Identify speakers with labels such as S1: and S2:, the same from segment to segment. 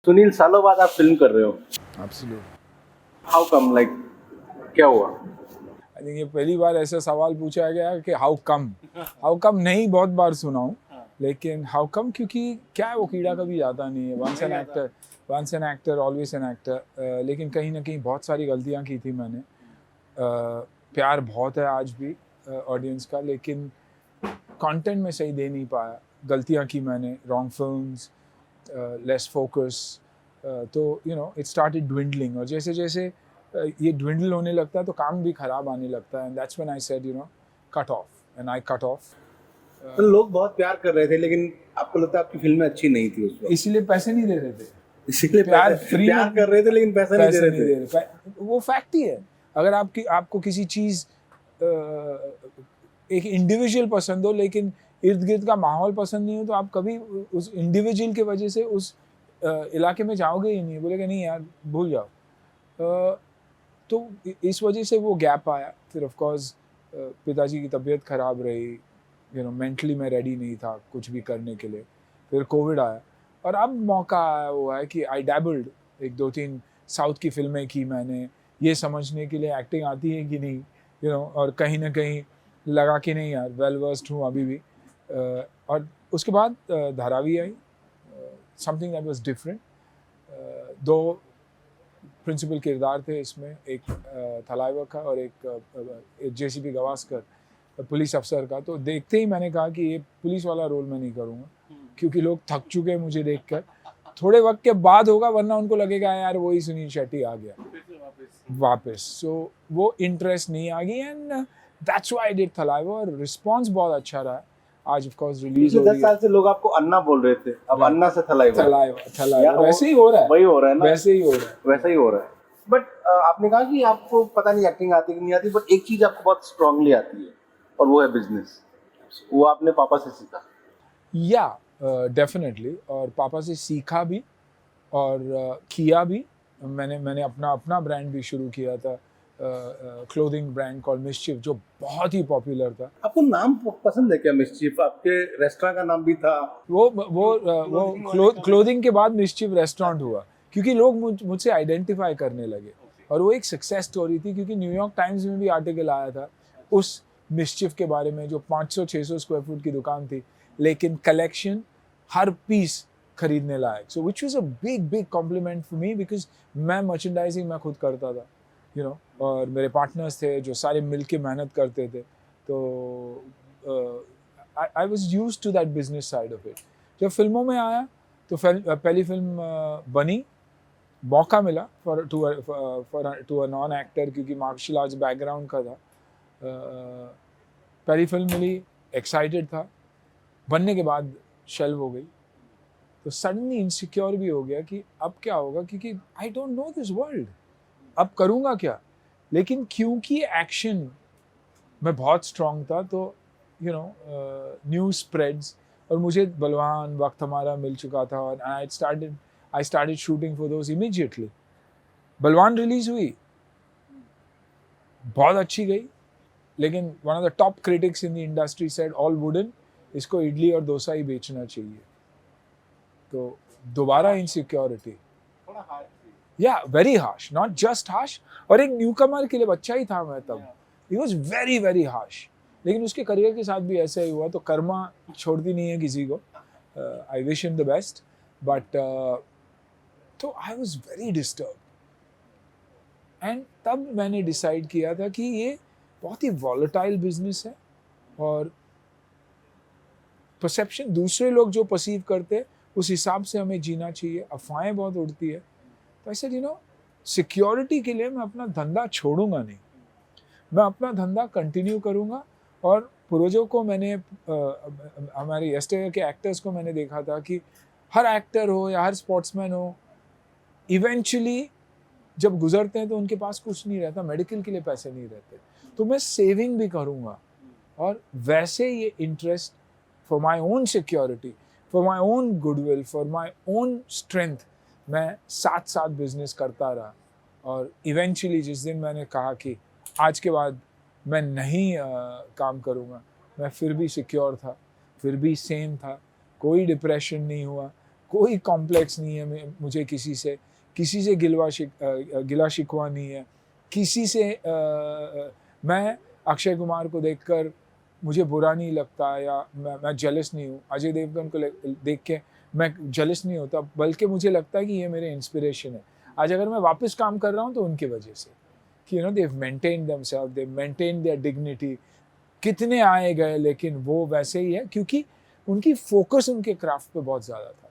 S1: सुनील, सालों बाद आप फिल्म कर रहे हो,
S2: एब्सोल्युटली।
S1: हाउ कम, लाइक क्या हुआ?
S2: आई थिंक ये पहली बार ऐसा सवाल पूछा गया कि हाउ कम नहीं, बहुत बार सुना हूँ, लेकिन हाउ कम क्योंकि क्या है, वो कीड़ा कभी जाता नहीं है। Once an actor always an actor. लेकिन कहीं ना कहीं बहुत सारी गलतियाँ की थी मैंने। प्यार बहुत है आज भी ऑडियंस का, लेकिन कंटेंट में सही दे नहीं पाया। गलतियाँ की मैंने, रॉन्ग फिल्म्स, लेस फोकस, तो इट स्टार्टेड ड्विंडलिंग। और जैसे जैसे ये ड्विंडल होने लगता है तो काम भी खराब आने लगता है। And that's when I said cut off, and I cut off.
S1: तो लोग बहुत प्यार कर रहे थे, लेकिन आपको लगता है आपकी फिल्में अच्छी नहीं थी उस वक्त,
S2: इसीलिए पैसे नहीं दे रहे थे।
S1: इसीलिए
S2: प्यार
S1: पैसे
S2: फ्री
S1: प्यार
S2: में
S1: कर रहे थे लेकिन पैसा नहीं दे रहे थे।
S2: वो फैक्ट ही है। अगर आपको किसी चीज़ एक इंडिविजुअल पसंद हो, लेकिन इर्द गिर्द का माहौल पसंद नहीं हो, तो आप कभी उस इंडिविजुअल की वजह से उस इलाके में जाओगे ही नहीं। बोलेगा नहीं यार, भूल जाओ। तो इस वजह से वो गैप आया। फिर ऑफ कोर्स पिताजी की तबीयत ख़राब रही, मेंटली मैं रेडी नहीं था कुछ भी करने के लिए। फिर कोविड आया और अब मौका आया हुआ है कि आई डैबल्ड, 1-2-3 साउथ की फिल्में की मैंने, ये समझने के लिए एक्टिंग आती है कि नहीं, और कहीं ना कहीं लगा कि नहीं यार, वेल वर्स्ड हूँ अभी भी। और उसके बाद धारावी आई, something that was different. 2 principal किरदार थे इसमें, एक थलाइवर का और एक जेसीपी गवास्कर, पुलिस अफसर का। तो देखते ही मैंने कहा कि ये पुलिस वाला रोल मैं नहीं करूँगा, क्योंकि लोग थक चुके हैं मुझे देखकर। थोड़े वक्त के बाद होगा, वरना उनको लगेगा यार वही सुनील शेट्टी आ गया वापस। सो वो इंटरेस्ट नहीं आ गई, and that's why I did Thalaivar. Response बहुत अच्छा रहा। आज ऑफ कोर्स रिलीज हो रही है।
S1: 10 साल से लोग आपको अन्ना बोल रहे थे, अब अन्ना से
S2: थलाइवर वैसे ही हो रहा है,
S1: वही हो रहा है ना,
S2: वैसे ही हो रहा है।
S1: वैसा ही हो रहा है। बट आपने कहा कि आपको पता नहीं एक्टिंग आती कि नहीं आती, बट एक चीज आपको बहुत स्ट्रांगली आती है, और वो है बिजनेस। वो आपने पापा से सीखा?
S2: या डेफिनेटली, और पापा से सीखा भी और किया भी। मैंने अपना ब्रांड भी शुरू किया था, क्लोथिंग ब्रांड कॉल्ड मिस्चिफ, जो बहुत ही पॉपुलर था।
S1: आपको नाम पसंद है क्या मिस्चीफ? आपके रेस्टोरेंट का नाम भी था
S2: वो क्लोथिंग के बाद मिस्चिफ रेस्टोरेंट हुआ, क्योंकि लोग मुझसे आइडेंटिफाई करने लगे। और वो एक सक्सेस स्टोरी थी, क्योंकि न्यूयॉर्क टाइम्स में भी आर्टिकल आया था उस मिस्चिफ के बारे में, जो 500-600 स्क्वायर फुट की दुकान थी, लेकिन कलेक्शन हर पीस खरीदने लायक। So which was a big compliment for me, because मैं मर्चेंडाइजिंग मैं खुद करता था, और मेरे पार्टनर्स थे जो सारे मिलके मेहनत करते थे। तो I was used to that business side of it. जब फिल्मों में आया तो पहली फिल्म बनी, मौका मिला टू अ नॉन एक्टर, क्योंकि मार्शल आर्ट्स बैकग्राउंड का था। पहली फिल्म मिली, एक्साइटेड था, बनने के बाद शेल्व हो गई। तो सडनली इनसिक्योर भी हो गया कि अब क्या होगा, क्योंकि I don't know this world, अब करूँगा क्या। लेकिन क्योंकि एक्शन में बहुत स्ट्रांग था, तो न्यूज़ स्प्रेड्स, और मुझे बलवान वक्त हमारा मिल चुका था, और I started shooting for those immediately. बलवान रिलीज हुई, बहुत अच्छी गई, लेकिन one of the top critics in the industry said all wooden, इसको इडली और डोसा ही बेचना चाहिए। तो दोबारा इनसिक्योरिटी, या very harsh, not just harsh, और एक न्यूकमर के लिए, बच्चा ही था मैं तब, ही वॉज वेरी हार्श। लेकिन उसके करियर के साथ भी ऐसा ही हुआ। तो कर्मा छोड़ती नहीं है किसी को। I wish him the best, but तो I was very disturb. And तब मैंने डिसाइड किया था कि ये बहुत ही वॉलेटाइल बिजनेस है, और परसेप्शन दूसरे लोग जो परसीव करते हैं उस हिसाब से हमें जीना चाहिए। अफवाहें बहुत उड़ती है। तो ऐसे सिक्योरिटी के लिए मैं अपना धंधा छोड़ूंगा नहीं, मैं अपना धंधा कंटिन्यू करूंगा। और पूर्वजों को मैंने, हमारे यस्टरडे के एक्टर्स को मैंने देखा था कि हर एक्टर हो या हर स्पोर्ट्समैन हो, इवेंचुअली जब गुजरते हैं तो उनके पास कुछ नहीं रहता, मेडिकल के लिए पैसे नहीं रहते। तो मैं सेविंग भी करूंगा, और वैसे ये interest for my own security, for my own goodwill, for my own strength, मैं साथ साथ बिजनेस करता रहा। और इवेंचुअली जिस दिन मैंने कहा कि आज के बाद मैं नहीं काम करूँगा, मैं फिर भी सिक्योर था, फिर भी सेम था, कोई डिप्रेशन नहीं हुआ, कोई कॉम्प्लेक्स नहीं है मुझे किसी से गिला शिकवा नहीं है किसी से। मैं अक्षय कुमार को देखकर मुझे बुरा नहीं लगता या मैं जेलस नहीं हूँ। अजय देवगन को देख के मैं जेलस नहीं होता, बल्कि मुझे लगता है कि ये मेरे इंस्पिरेशन है। आज अगर मैं वापस काम कर रहा हूँ तो उनकी वजह से कि they've maintained themselves, they've maintained their dignity। कितने आए गए लेकिन वो वैसे ही है क्योंकि उनकी फोकस उनके क्राफ्ट पे बहुत ज़्यादा था।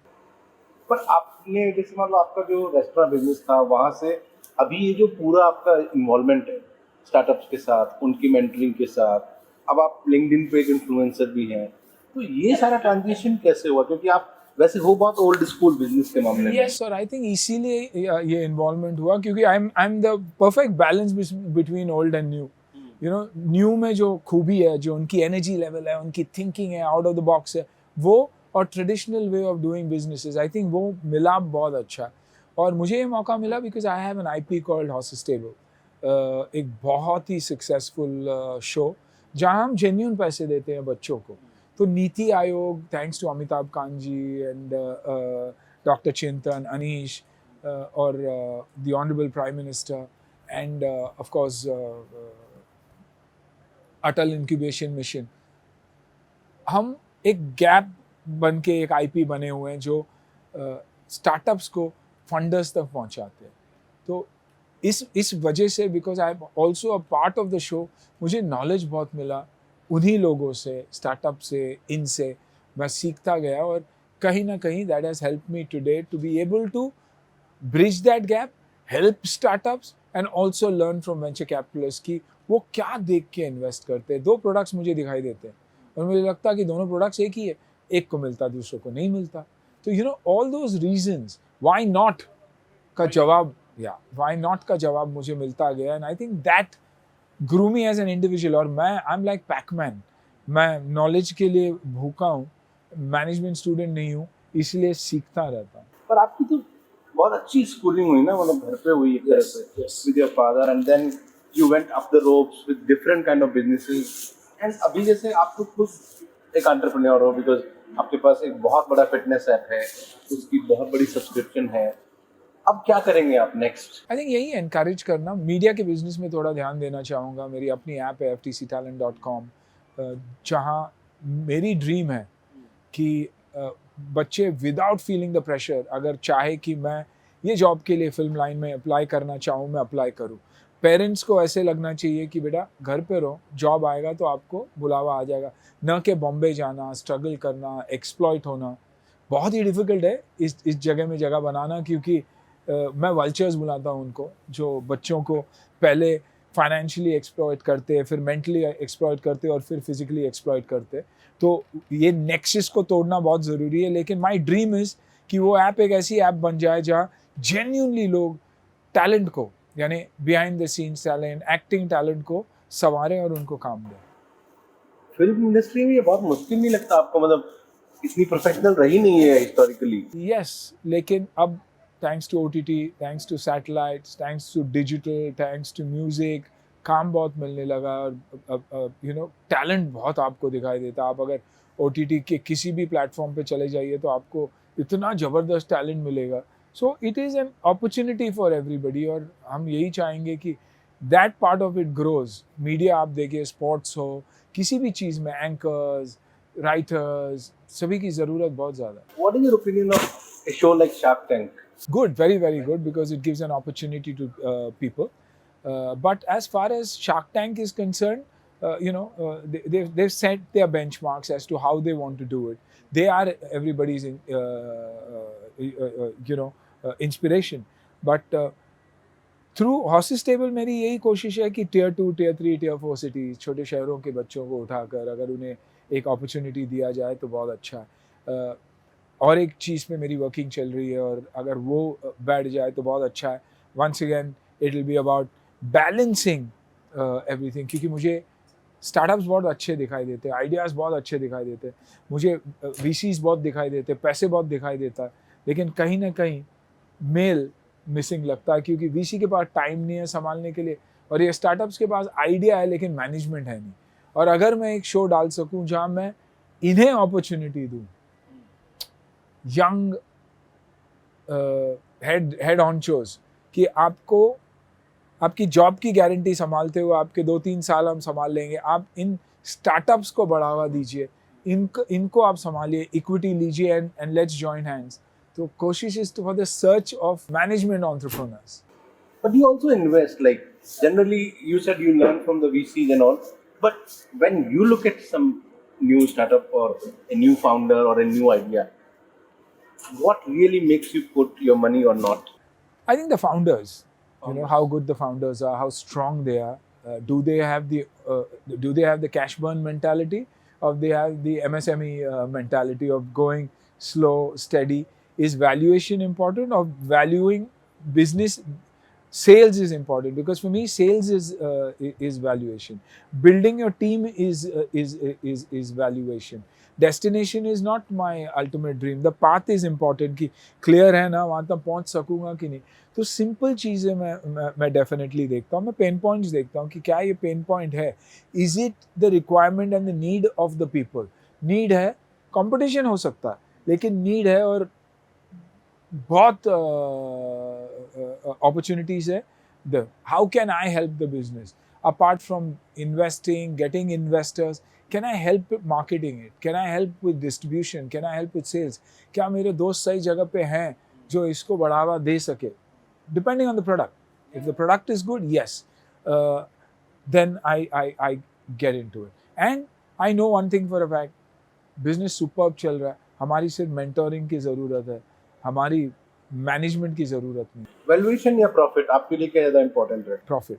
S1: पर आपने जैसे मान लो आपका जो रेस्टोरेंट बिजनेस था वहाँ से अभी ये जो पूरा आपका इन्वॉल्वमेंट है स्टार्टअप्स के साथ, उनकी मेंटरिंग के साथ, अब आप लिंक्डइन पे एक इन्फ्लुएंसर भी हैं, तो ये सारा ट्रांजिशन कैसे हुआ? क्योंकि आप वैसे हो बहुत ओल्ड स्कूल बिजनेस के मामले में।
S2: यस, और आई थिंक इसीलिए ये इन्वॉल्वमेंट हुआ क्योंकि I am the perfect balance between old and new. New में जो खूबी है, जो उनकी एनर्जी लेवल है, उनकी थिंकिंग है, आउट ऑफ द बॉक्स है, वो और traditional way of doing businesses, I think वो मिलाप बहुत अच्छा। और मुझे ये मौका मिला because I have an IP called horses table, एक बहुत ही सक्सेसफुल शो जहाँ हम जेन्युइन पैसे देते हैं बच्चों को। तो NITI Aayog, thanks to Amitabh Kant ji and doctor Chintan, Anish और the honourable prime minister and of course Atal incubation mission, हम एक गैप बन के एक IP बने हुए हैं जो स्टार्टअप्स को फंडर्स तक पहुंचाते हैं। तो इस वजह से because I am also a part of the show, मुझे नॉलेज बहुत मिला उन्हीं लोगों से, स्टार्टअप से, इनसे मैं सीखता गया और कहीं ना कहीं that has help me today to be able to bridge that gap, help startups and also learn from venture capitalist कि वो क्या देख के इन्वेस्ट करते हैं। 2 प्रोडक्ट्स मुझे दिखाई देते हैं और मुझे लगता है कि दोनों प्रोडक्ट्स एक ही है, एक को मिलता दूसरों को नहीं मिलता। तो all those reasons why not का जवाब व्हाई नॉट का जवाब मुझे मिलता गया and I think that grew me as an individual. और मैं आई एम लाइक पैकमैन, मैं नॉलेज के लिए भूखा हूँ, मैनेजमेंट स्टूडेंट नहीं हूँ, इसलिए सीखता रहता हूँ।
S1: पर आपकी तो बहुत अच्छी स्कूलिंग हुई ना, मतलब घर पे हुई एक तरह से with your father and then you went up the ropes with different kind of businesses and अभी जैसे आप तो खुद एक एंटरप्रेन्योर हो बिकॉज आपके पास एक बहुत बड़ा फिटनेस ऐप है, उसकी बहुत बड़ी सब्सक्रिप्शन है। अब क्या करेंगे आप नेक्स्ट?
S2: आई थिंक यही एनकरेज करना, मीडिया के बिजनेस में थोड़ा ध्यान देना चाहूँगा। मेरी अपनी ऐप है ftctalent.com, जहाँ मेरी ड्रीम है कि बच्चे विदाउट फीलिंग द प्रेशर, अगर चाहे कि मैं ये जॉब के लिए फिल्म लाइन में अप्लाई करना चाहूँ, मैं अप्लाई करूँ। पेरेंट्स को ऐसे लगना चाहिए कि बेटा घर पे रहो, जॉब आएगा तो आपको बुलावा आ जाएगा, न कि बॉम्बे जाना, स्ट्रगल करना, एक्सप्लॉइट होना। बहुत ही डिफ़िकल्ट है इस जगह में जगह बनाना, क्योंकि मैं वल्चर्स बुलाता हूँ उनको, जो बच्चों को पहले फाइनेंशियली एक्सप्लॉइट करते, फिर मेंटली एक्सप्लॉइट करते और फिर फिजिकली एक्सप्लॉइट करते। तो ये नेक्सस को तोड़ना बहुत ज़रूरी है। लेकिन माई ड्रीम इज़ कि वो ऐप एक ऐसी ऐप बन जाए जहाँ जेन्यूनली लोग टैलेंट को, यानी behind the scenes talent, acting talent को संवारें और उनको काम दें।
S1: फिल्म इंडस्ट्री में ये बहुत मुश्किल नहीं लगता आपको? मतलब इतनी प्रोफेशनल रही नहीं है हिस्टोरिकली।
S2: यस, लेकिन अब thanks to OTT, thanks to satellites, thanks to digital, thanks to music, काम बहुत मिलने लगा और टैलेंट बहुत आपको दिखाई देता। आप अगर OTT के किसी भी प्लेटफॉर्म पे चले जाइए तो आपको इतना ज़बरदस्त टैलेंट मिलेगा। So it is an opportunity for everybody और हम यही चाहेंगे कि that part of it grows. Media आप देखिए, स्पोर्ट्स हो, किसी भी चीज़ में एंकर्स, राइटर्स, सभी की ज़रूरत बहुत ज़्यादा है।
S1: What is your opinion of A show like shark tank?
S2: Good, very, very good, because it gives an opportunity to people. But as far as Shark Tank is concerned, they've set their benchmarks as to how they want to do it. They are everybody's inspiration. But through Horses Table मेरी यही कोशिश है कि Tier 2, Tier 3, Tier 4 cities, छोटे शहरों के बच्चों को उठाकर अगर उन्हें एक opportunity दिया जाए तो बहुत अच्छा है। और एक चीज़ पे मेरी वर्किंग चल रही है और अगर वो बैठ जाए तो बहुत अच्छा है। Once again it will be about balancing everything, क्योंकि मुझे स्टार्टअप्स बहुत अच्छे दिखाई देते हैं, आइडियाज़ बहुत अच्छे दिखाई देते हैं, मुझे VCs बहुत दिखाई देते हैं, पैसे बहुत दिखाई देता है, लेकिन कहीं ना कहीं मेल मिसिंग लगता है, क्योंकि VC के पास टाइम नहीं है संभालने के लिए और ये स्टार्टअप्स के पास आइडिया है लेकिन मैनेजमेंट है नहीं। और अगर मैं एक शो डाल सकूँ जहाँ मैं इन्हें अपॉर्चुनिटी दूँ, यंग हेड ऑनचोज कि आपको आपकी जॉब की गारंटी संभालते हुए आपके 2-3 साल हम संभाल लेंगे, आप इन स्टार्टअप्स को बढ़ावा दीजिए, इनको आप संभालिए, इक्विटी लीजिए एंड लेट्स जॉइन हैंड्स. तो कोशिश is for the search of management entrepreneurs.
S1: But you also invest, like generally you said you learn from the VCs and all, but when you look at some new startup or a new founder or a new idea, what really makes you put your money or not?
S2: I think the founders, how good the founders are, how strong they are. Do they have the cash burn mentality, or they have the MSME mentality of going slow, steady? Is valuation important, or valuing business? Sales is important, because for me sales is valuation. Building your team is valuation. Destination is not my ultimate dream. The path is important कि clear है ना, वहाँ तक पहुँच सकूँगा कि नहीं. तो सिंपल चीज़ें मैं डेफिनेटली देखता हूँ. मैं पेन पॉइंट्स देखता हूँ कि क्या ये पेन पॉइंट है. Is it the requirement and the need of the people. Need है, कंपटीशन हो सकता है, लेकिन नीड है और बहुत opportunities है. How can I help the business? Apart from investing, getting investors, can I help with marketing it? Can I help with distribution? Can I help with sales? क्या मेरे दोस्त सही जगह पे हैं जो इसको बढ़ावा दे सके? Depending on the product. If the product is good, yes, then I get into it. And I know one thing for a fact, business superb चल रहा है. हमारी सिर्फ mentoring की ज़रूरत है, हमारी मैनेजमेंट की ज़रूरत नहीं.
S1: वैल्यूएशन या प्रॉफिट आपके लिए क्या ज़्यादा इंपॉर्टेंट है?
S2: Profit,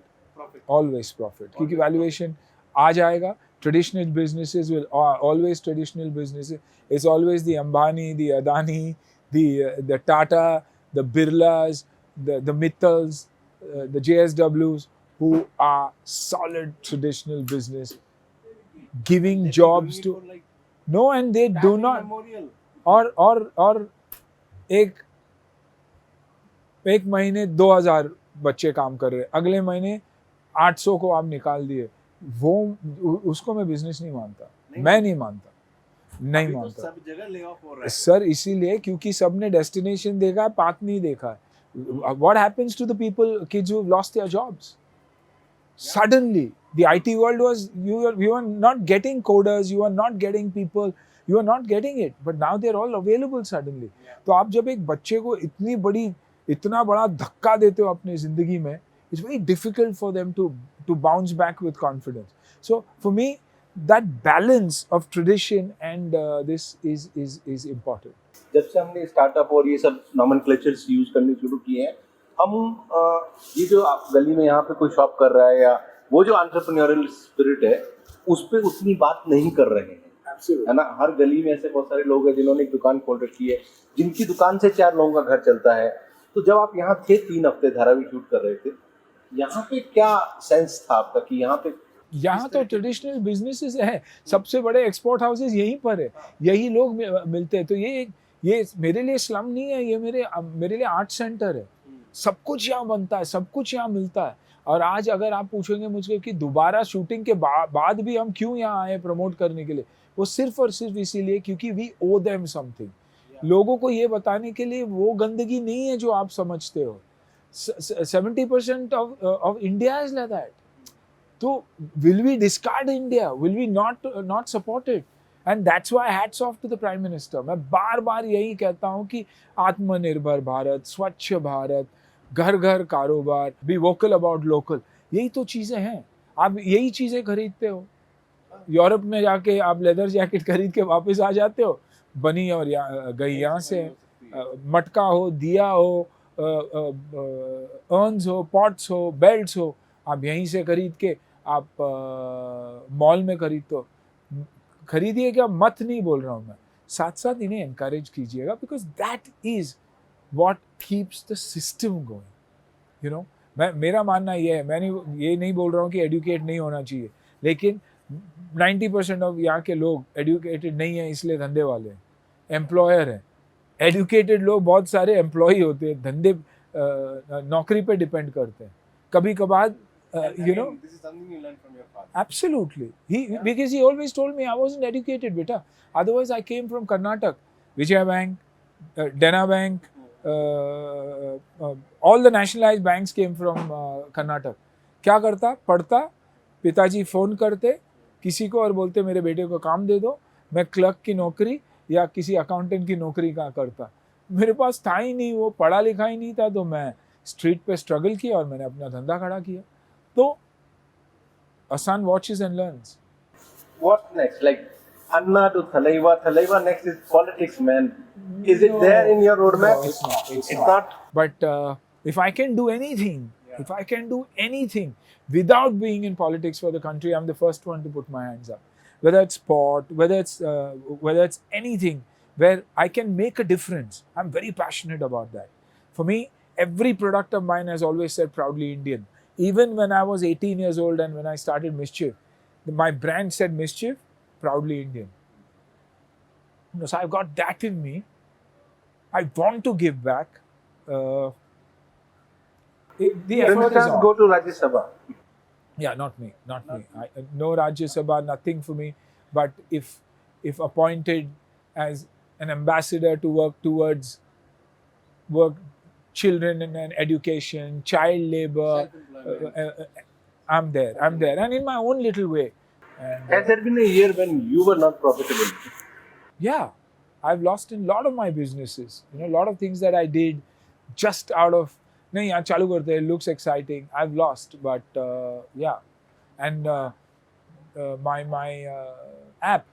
S2: always profit. क्योंकि वैल्यूएशन आ जाएगा. Traditional businesses will always traditional businesses. It's always the Ambani, the Adani, the Tata, the Birlas, the Mittals, the JSWs who are solid traditional business, giving jobs to no, and they do not. और एक महीने 2000 बच्चे काम कर रहे हैं, अगले महीने 800 को आप निकाल दिए. वो उसको मैं बिजनेस नहीं मानता. मैं नहीं मानता.
S1: सब जगह ले ऑफ हो रहा है
S2: सर. इसीलिए क्योंकि सबने डेस्टिनेशन देखा है, पाथ नहीं देखा है. What happens to the kids who have lost their jobs? Suddenly, the IT world was, you are not getting coders, you are not getting people, you are not getting it. But now they're all available suddenly. तो आप जब एक बच्चे को इतना बड़ा धक्का देते हो अपनी जिंदगी में, it's very difficult for them to bounce back with confidence. So for me, that balance of tradition and this is important.
S1: जब से हमने स्टार्टअप और ये सब नॉमेनक्लेचर्स यूज करने शुरू किए हैं, हम ये जो आप गली में यहाँ पे कोई शॉप कर रहा है, या वो जो एंटरप्रेन्योरियल स्पिरिट है, उस पर उतनी बात नहीं कर रहे हैं. है ना. हर गली में ऐसे बहुत सारे लोग हैं जिन्होंने एक दुकान खोल रखी है, जिनकी दुकान से 4 लोगों का घर चलता है. तो जब आप यहाँ थे 3 हफ्ते धारावी शूट कर रहे थे, यहाँ पे क्या सेंस था आपका कि यहाँ
S2: तो ट्रेडिशनल बिजनेसेस है. सबसे बड़े एक्सपोर्ट हाउसेस यहीं पर है, यही लोग मिलते हैं. तो ये मेरे लिए स्लम नहीं है, ये मेरे लिए आर्ट सेंटर है. सब कुछ यहाँ बनता है, सब कुछ यहाँ मिलता है. और आज अगर आप पूछेंगे मुझे कि दोबारा शूटिंग के बाद भी हम क्यों यहाँ आए प्रमोट करने के लिए, वो सिर्फ और सिर्फ इसीलिए क्योंकि वी ओ देम समथिंग. लोगों को ये बताने के लिए वो गंदगी नहीं है जो आप समझते हो. 70% of India is like that. तो will we discard India? Will we not support it? And that's why hats off to the Prime Minister. मैं बार यही कहता हूँ कि आत्मनिर्भर भारत, स्वच्छ भारत, घर घर कारोबार, बी वोकल अबाउट लोकल. यही तो चीज़ें हैं. आप यही चीज़ें खरीदते हो. यूरोप में जाके आप लेदर जैकेट खरीद के वापस आ जाते हो, बनी और गई यहाँ से. मटका हो, दिया हो, अर्न्स हो, पॉट्स हो, बेल्ट्स हो, आप यहीं से खरीद के आप मॉल में खरीदिए. क्या मत नहीं बोल रहा हूँ मैं, साथ साथ इन्हें एनकरेज कीजिएगा, because that is what keeps the system going. मेरा मानना ये है, मैं ये नहीं बोल रहा हूँ कि एडुकेट नहीं होना चाहिए, लेकिन 90% ऑफ यहाँ के लोग एडुकेटेड नहीं है, इसलिए धंधे वाले हैं, एम्प्लॉयर हैं. एडुकेटेड लोग बहुत सारे एम्प्लॉय होते हैं, धंधे नौकरी पे डिपेंड करते हैं. कभी कभार
S1: this is something you learned from your father.
S2: Absolutely. Because he always told me I wasn't educated, beta. Otherwise, I came from Karnataka, Vijaya Bank, Dena Bank, all the nationalized banks came from Karnataka. क्या करता, पढ़ता, पिताजी phone करते किसी को और बोलते मेरे बेटे को काम दे दो, मैं क्लर्क की नौकरी या किसी अकाउंटेंट की नौकरी का करता. मेरे पास था ही नहीं, वो पढ़ा लिखा ही नहीं था, तो मैं स्ट्रीट पे स्ट्रगल किया और मैंने अपना धंधा खड़ा किया. तो a son watches and learns.
S1: What next? Like Anna to Thalaiva. Thalaiva next is politics, man. Is it there in your roadmap?
S2: No, it's not. It's
S1: not.
S2: But if I can do anything, if I can do anything without being in politics for the country, I'm the first one to put my hands up. Whether it's sport, whether it's anything where I can make a difference, I'm very passionate about that. For me, every product of mine has always said proudly Indian. Even when I was 18 years old and when I started Mischief, my brand said Mischief, proudly Indian. So I've got that in me. I want to give back. The effort is on.
S1: Go to Rajya Sabha.
S2: Yeah, not me. No Rajya Sabha, nothing for me. But if appointed as an ambassador to work towards children and education, child labor, I'm there. And in my own little way. And,
S1: has there been a year when you were not profitable?
S2: Yeah, I've lost in a lot of my businesses. A lot of things that I did just out of, nahi, yaar chalu karte, it looks exciting. I've lost, but yeah. And my app,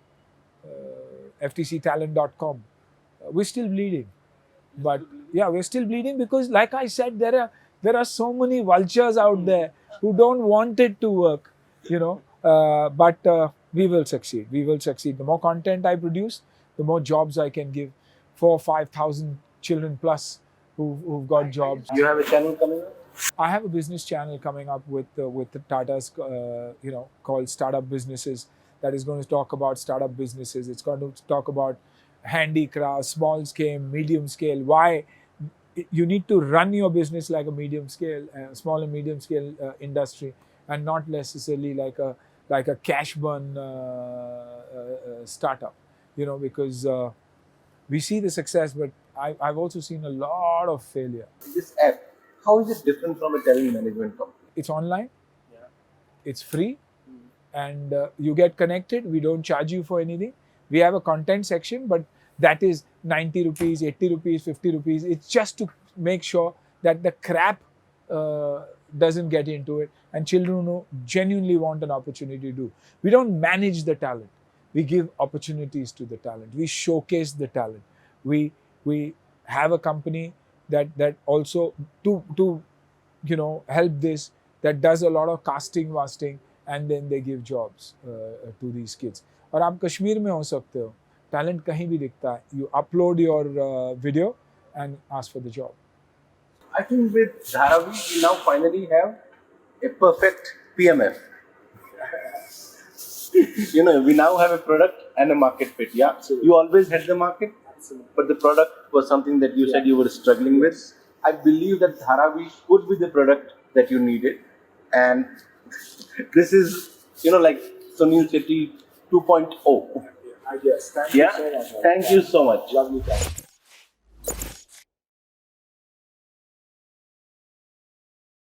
S2: ftctalent.com, we're still bleeding. But yeah, we're still bleeding because, like I said, there are so many vultures out there who don't want it to work, but we will succeed. The more content I produce, the more jobs I can give. 4,000-5,000 children plus who've got jobs.
S1: You have a channel coming up?
S2: I have a business channel coming up with the Tata's, called Startup Businesses. That is going to talk about startup businesses. It's going to talk about handicraft, small scale, medium scale. Why you need to run your business like a medium scale, small and medium scale industry, and not necessarily like a cash burn startup. Because we see the success, but I've also seen a lot of failure.
S1: This app, how is it different from a talent management company?
S2: It's online. Yeah. It's free, and you get connected. We don't charge you for anything. We have a content section, but that is 90 rupees, 80 rupees, 50 rupees. It's just to make sure that the crap doesn't get into it, and children who genuinely want an opportunity to do. We don't manage the talent. We give opportunities to the talent. We showcase the talent. We have a company that also to help this, that does a lot of casting, and then they give jobs to these kids. और आप कश्मीर में हो सकते हो, talent कहीं भी दिखता है. You upload your video and ask for the job.
S1: I think with Dharavi, we now finally have a perfect PMF. We now have a product and a market fit. Yeah, absolutely. You always had the market, absolutely, but the product was something that you said you were struggling with. I believe that Dharavi could be the product that you needed, and this is, like Suniel Shetty 2.0.
S3: Yes. Thank you so much.
S1: Thank you so much.
S3: Lovely time.